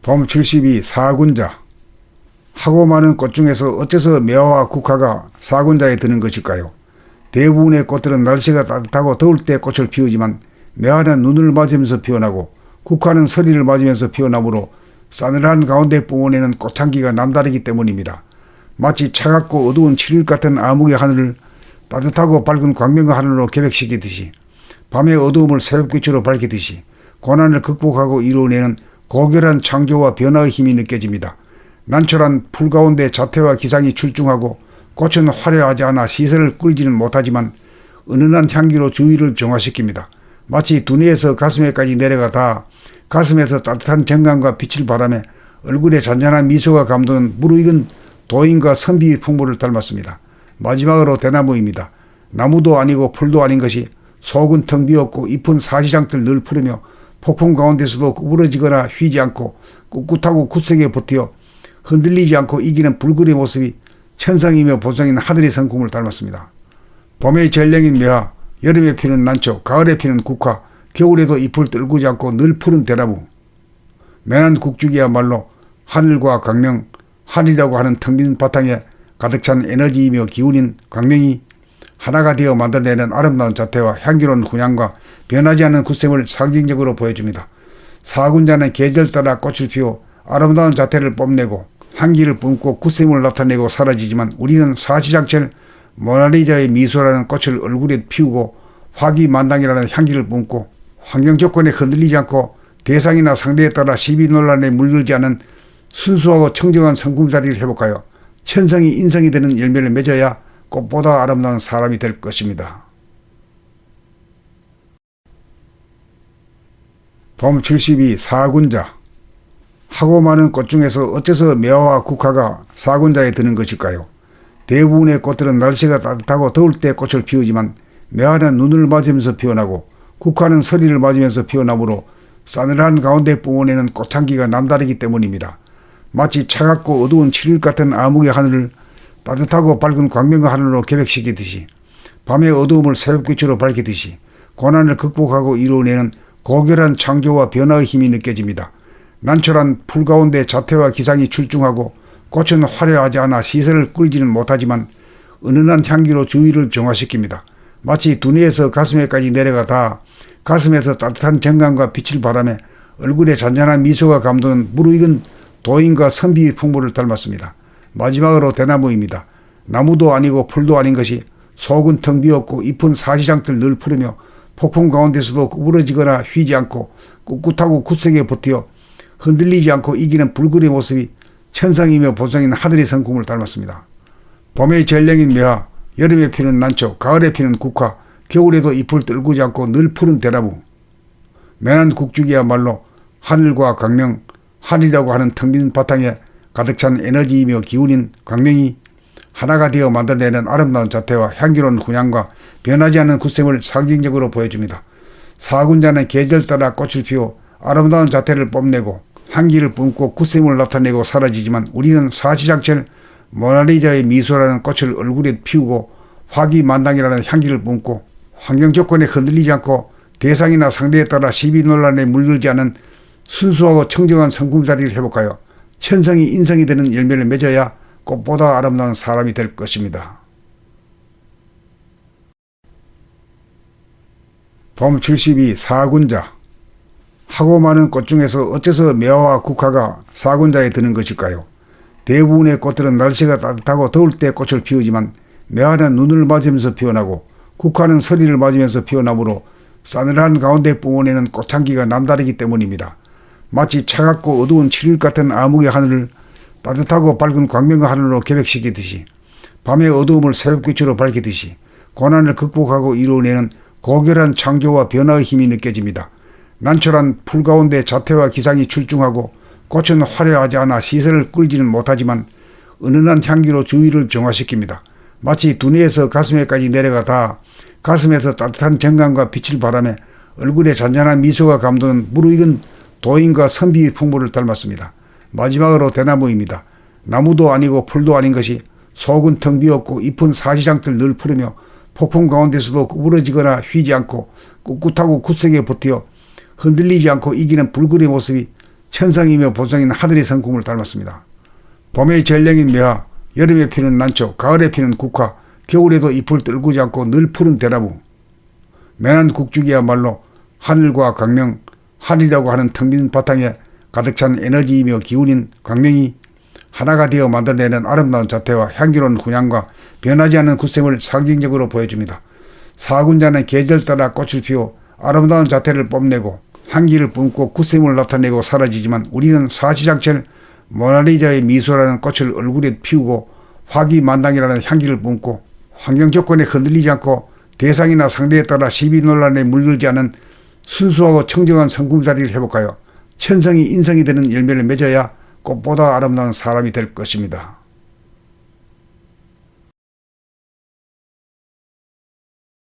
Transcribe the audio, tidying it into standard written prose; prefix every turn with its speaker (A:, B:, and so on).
A: 봄 72 사군자. 하고 많은 꽃 중에서 어째서 매화와 국화가 사군자에 드는 것일까요? 대부분의 꽃들은 날씨가 따뜻하고 더울 때 꽃을 피우지만 매화는 눈을 맞으면서 피어나고 국화는 서리를 맞으면서 피어나므로 싸늘한 가운데 뿜어내는 꽃향기가 남다르기 때문입니다. 마치 차갑고 어두운 7일 같은 암흑의 하늘을 따뜻하고 밝은 광명의 하늘로 결백시키듯이, 밤의 어두움을 새벽빛으로 밝히듯이 고난을 극복하고 이루어내는 고결한 창조와 변화의 힘이 느껴집니다. 난초란 풀 가운데 자태와 기상이 출중하고 꽃은 화려하지 않아 시선을 끌지는 못하지만 은은한 향기로 주위를 정화시킵니다. 마치 두뇌에서 가슴에까지 내려가 닿아 가슴에서 따뜻한 정감과 빛을 바라며 얼굴에 잔잔한 미소가 감도는 무르익은 도인과 선비의 풍모를 닮았습니다. 마지막으로 대나무입니다. 나무도 아니고 풀도 아닌 것이 속은 텅 비었고 잎은 사시장들 늘 푸르며 폭풍 가운데서도 구부러지거나 휘지 않고 꿋꿋하고 굳세게 버티어 흔들리지 않고 이기는 불굴의 모습이 천상이며 보성인 하늘의 성품을 닮았습니다. 봄의 전령인 매화, 여름에 피는 난초, 가을에 피는 국화, 겨울에도 잎을 떨구지 않고 늘 푸른 대나무. 매난 국죽이야말로 하늘과 광명, 하늘이라고 하는 텅 빈 바탕에 가득 찬 에너지이며 기운인 광명이 하나가 되어 만들어내는 아름다운 자태와 향기로운 훈향과 변하지 않는 굳셈을 상징적으로 보여줍니다. 사군자는 계절 따라 꽃을 피워 아름다운 자태를 뽐내고 향기를 뿜고 굳셈을 나타내고 사라지지만 우리는 사시장철 모나리자의 미소라는 꽃을 얼굴에 피우고 화기만당이라는 향기를 뿜고 환경 조건에 흔들리지 않고 대상이나 상대에 따라 시비논란에 물들지 않은 순수하고 청정한 성품자리를 회복하여 천성이 인성이 되는 열매를 맺어야 꽃보다 아름다운 사람이 될 것입니다. 봄 72 사군자. 하고 많은 꽃 중에서 어째서 매화와 국화가 사군자에 드는 것일까요? 대부분의 꽃들은 날씨가 따뜻하고 더울 때 꽃을 피우지만 매화는 눈을 맞으면서 피어나고 국화는 서리를 맞으면서 피어나므로 싸늘한 가운데 뿜어내는 꽃향기가 남다르기 때문입니다. 마치 차갑고 어두운 7일 같은 암흑의 하늘을 따뜻하고 밝은 광명의 하늘로 결백시키듯이, 밤의 어두움을 새벽빛으로 밝히듯이 고난을 극복하고 이루어내는 고결한 창조와 변화의 힘이 느껴집니다. 난초란 풀 가운데 자태와 기상이 출중하고 꽃은 화려하지 않아 시선을 끌지는 못하지만 은은한 향기로 주위를 정화시킵니다. 마치 두뇌에서 가슴에까지 내려가 닿아 가슴에서 따뜻한 정감과 빛을 바라며 얼굴에 잔잔한 미소가 감도는 무르익은 도인과 선비의 풍모를 닮았습니다. 마지막으로 대나무입니다. 나무도 아니고 풀도 아닌 것이 속은 텅 비었고 잎은 사시장들 늘 푸르며 폭풍 가운데서도 구부러지거나 휘지 않고 꿋꿋하고 굳세게 버티어 흔들리지 않고 이기는 불굴의 모습이 천상이며 보성인 하늘의 성품을 닮았습니다. 봄의 전령인 매화, 여름에 피는 난초, 가을에 피는 국화, 겨울에도 잎을 떨구지 않고 늘 푸른 대나무. 매난 국죽이야말로 하늘과 광명, 하늘이라고 하는 텅 빈 바탕에 가득 찬 에너지이며 기운인 광명이 하나가 되어 만들어내는 아름다운 자태와 향기로운 훈향과 변하지 않는 굳셈을 상징적으로 보여줍니다. 사군자는 계절 따라 꽃을 피워 아름다운 자태를 뽐내고 향기를 뿜고 굳셈을 나타내고 사라지지만 우리는 사시장철 모나리자의 미소라는 꽃을 얼굴에 피우고 화기만당이라는 향기를 뿜고 환경 조건에 흔들리지 않고 대상이나 상대에 따라 시비논란에 물들지 않은 순수하고 청정한 성품자리를 회복하여 천성이 인성이 되는 열매를 맺어야 꽃보다 아름다운 사람이 될 것입니다. 봄 72 사군자. 하고 많은 꽃 중에서 어째서 매화와 국화가 사군자에 드는 것일까요? 대부분의 꽃들은 날씨가 따뜻하고 더울 때 꽃을 피우지만 매화는 눈을 맞으면서 피어나고 국화는 서리를 맞으면서 피어나므로 싸늘한 가운데 뿜어내는 꽃향기가 남다르기 때문입니다. 마치 차갑고 어두운 7일 같은 암흑의 하늘을 따뜻하고 밝은 광명의 하늘로 결백시키듯이, 밤의 어두움을 새벽빛으로 밝히듯이 고난을 극복하고 이루어내는 고결한 창조와 변화의 힘이 느껴집니다. 난초란 풀 가운데 자태와 기상이 출중하고 꽃은 화려하지 않아 시선을 끌지는 못하지만 은은한 향기로 주위를 정화시킵니다. 마치 두뇌에서 가슴에까지 내려가 닿아 가슴에서 따뜻한 정감과 빛을 바라며 얼굴에 잔잔한 미소가 감도는 무르익은 도인과 선비의 풍모를 닮았습니다. 마지막으로 대나무입니다. 나무도 아니고 풀도 아닌 것이 속은 텅 비었고 잎은 사시장들 늘 푸르며 폭풍 가운데서도 구부러지거나 휘지 않고 꿋꿋하고 굳세게 버티어 흔들리지 않고 이기는 불굴의 모습이 천성이며 보성인 하늘의 성품을 닮았습니다. 봄의 전령인 매화, 여름에 피는 난초, 가을에 피는 국화, 겨울에도 잎을 떨구지 않고 늘 푸른 대나무. 매난 국죽이야말로 하늘과 광명, 하늘이라고 하는 텅 빈 바탕에 가득 찬 에너지이며 기운인 광명이 하나가 되어 만들어내는 아름다운 자태와 향기로운 훈향과 변하지 않는 굳셈을 상징적으로 보여줍니다. 사군자는 계절 따라 꽃을 피워 아름다운 자태를 뽐내고 향기를 뿜고 굳셈을 나타내고 사라지지만 우리는 사시장철 모나리자의 미소라는 꽃을 얼굴에 피우고 화기만당이라는 향기를 뿜고 환경 조건에 흔들리지 않고 대상이나 상대에 따라 시비논란에 물들지 않은 순수하고 청정한 성품자리를 회복하여 천성이 인성이 되는 열매를 맺어야 꽃보다 아름다운 사람이 될 것입니다.